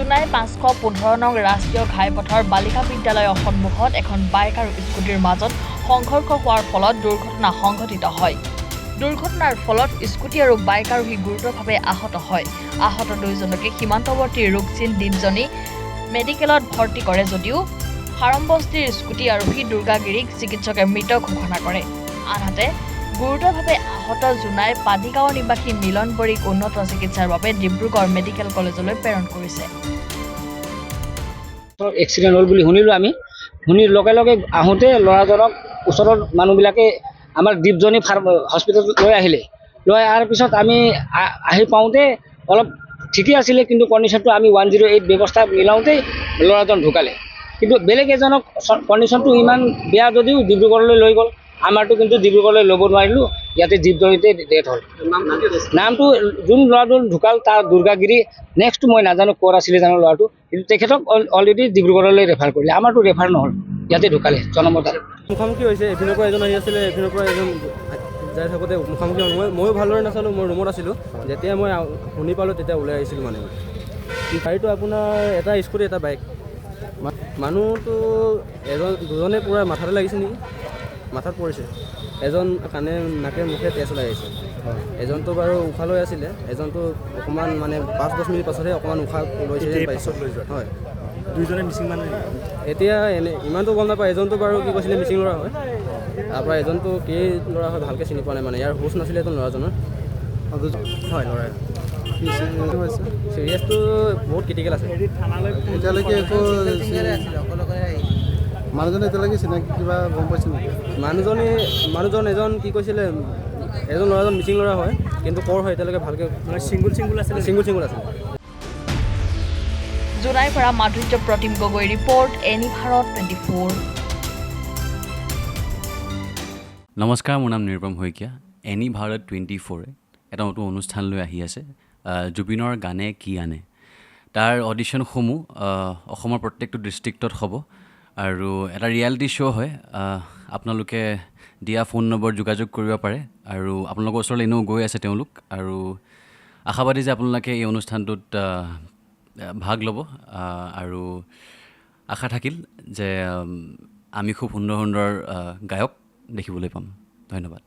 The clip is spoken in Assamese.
জুলাই 515 নং ৰাষ্ট্ৰীয় ঘাইপথৰ বালিকা বিদ্যালয়ৰ সন্মুখত এখন বাইক আৰু স্কুটিৰ মাজত সংঘৰ্ষ হোৱাৰ ফলত দুৰ্ঘটনা সংঘটিত হয়। দুৰ্ঘটনাৰ ফলত স্কুটি আৰু বাইক আৰোহী গুৰুতৰভাৱে আহত হয়। আহত দুয়োজনকে সীমান্তৱৰ্তী ৰোগচিন দ্বীপজনী মেডিকেলত ভৰ্তি কৰে যদিও ফাৰমবস্তিৰ স্কুটি আৰোহী দুৰ্গাগিৰিক চিকিৎসকে মৃত ঘোষণা কৰে। আনহাতে গুৰুতৰভাৱে আহত জুনাই পাদিগাঁও নিবাসী মিলন বৰীক উন্নত চিকিৎসাৰ বাবে ডিব্ৰুগড় মেডিকেল কলেজলৈ প্ৰেৰণ কৰিছে। এক্সিডেণ্ট হ'ল বুলি শুনিলোঁ আমি। শুনি লগে লগে আহোঁতে ল'ৰাজনক ওচৰৰ মানুহবিলাকে আমাৰ দ্বীপজনী হস্পিটেলত লৈ আহিলে। লৈ অহাৰ পিছত আমি আহি পাওঁতে অলপ ঠিকেই আছিলে, কিন্তু কণ্ডিশ্যনটো আমি 108 ব্যৱস্থা মিলাওঁতেই ল'ৰাজন ঢুকালে। কিন্তু বেলেগ এজনক কণ্ডিশ্যনটো ইমান বেয়া যদিও ডিব্ৰুগড়লৈ লৈ গ'ল। আমাৰটো কিন্তু ডিব্ৰুগড়লৈ ল'ব নোৱাৰিলোঁ, ইয়াতে দ্বীপজনীতে ডেথ হ'ল। নামটো যোন ল'ৰাজন ঢুকাল তাৰ দুৰ্গাগিৰি। নেক্সট মই নাজানো ক'ৰ আছিলে জানো ল'ৰাটো, কিন্তু তেখেতক অলৰেডি ডিব্ৰুগড়লৈ ৰেফাৰ কৰিলে। আমাৰতো ৰেফাৰ নহ'ল, ইয়াতে ঢুকালে জনমৰ তাত। মুখামুখি হৈছে, এপিনৰ পৰা এজন আহি আছিলে, এপিনৰ পৰা এজন যাই থাকোঁতে মুখামুখি হ'ল। ময়ো ভালদৰে নাচালোঁ, মই ৰুমত আছিলোঁ। যেতিয়া মই শুনি পালোঁ তেতিয়া ওলাই আহিছিলোঁ মানে। গাড়ীটো আপোনাৰ এটা স্কুটি এটা বাইক। মানুহটো দুজনে পূৰা মাথাতে লাগিছে নেকি, মাথাত পৰিছে। এজন কাণে নাকে মুখে তেজ ওলাই আহিছে। এজনটো বাৰু উশাহ লৈ আছিলে, এজনটো অকণমান মানে 5-10 মিনিট পাছতহে অকণমান উশাহ লৈছে যেন পাইছোঁ। হয়, দুইজনে মিচিং মানুহ। এতিয়া ইমানটো গম নাপায়। এজনটো বাৰু কি কৈছিলে মিচিং ল'ৰা হয়, তাৰপৰা এজনটো কি ল'ৰা হয় ভালকৈ চিনি পোৱা নাই মানে। ইয়াৰ হুচ নাছিলে এজন ল'ৰাজনৰ। হয়, ল'ৰাই চিৰিয়াছটো বহুত ক্ৰিটিকেল আছে। এতিয়ালৈকে একো মানুহজনে এতিয়ালৈকে চিনাকি কিবা গম পাইছে নেকি? মানুহজন এজন কি কৈছিলে, এজন ল'ৰাজন মিচিং ল'ৰা হয়, কিন্তু ক'ৰ হয় এতিয়ালৈকে ভালকৈ চিংগুল আছে। জুনাইৰ পৰা মাধুৰ্য প্ৰতিম গগৈ ৰিপৰ্ট, এনি ভাৰত 24। নমস্কাৰ, মোৰ নাম নিৰুপম শইকীয়া। এনি ভাৰত 24 এটা নতুন অনুষ্ঠান লৈ আহি আছে, জুবিনৰ গানে কি আনে। তাৰ অডিশ্যনসমূহ অসমৰ প্ৰত্যেকটো ডিষ্ট্ৰিক্টত হ'ব আৰু এটা ৰিয়েলিটি শ্ব' হয়। আপোনালোকে দিয়া ফোন নম্বৰ যোগাযোগ কৰিব পাৰে আৰু আপোনালোকৰ ওচৰলৈ এনেও গৈ আছে তেওঁলোক, আৰু আশাবাদী যে আপোনালোকে এই অনুষ্ঠানটোত ভাগ ল'ব, আৰু আশা থাকিল যে আমি খুব সুন্দৰ সুন্দৰ গায়ক দেখিবলৈ পাম। ধন্যবাদ।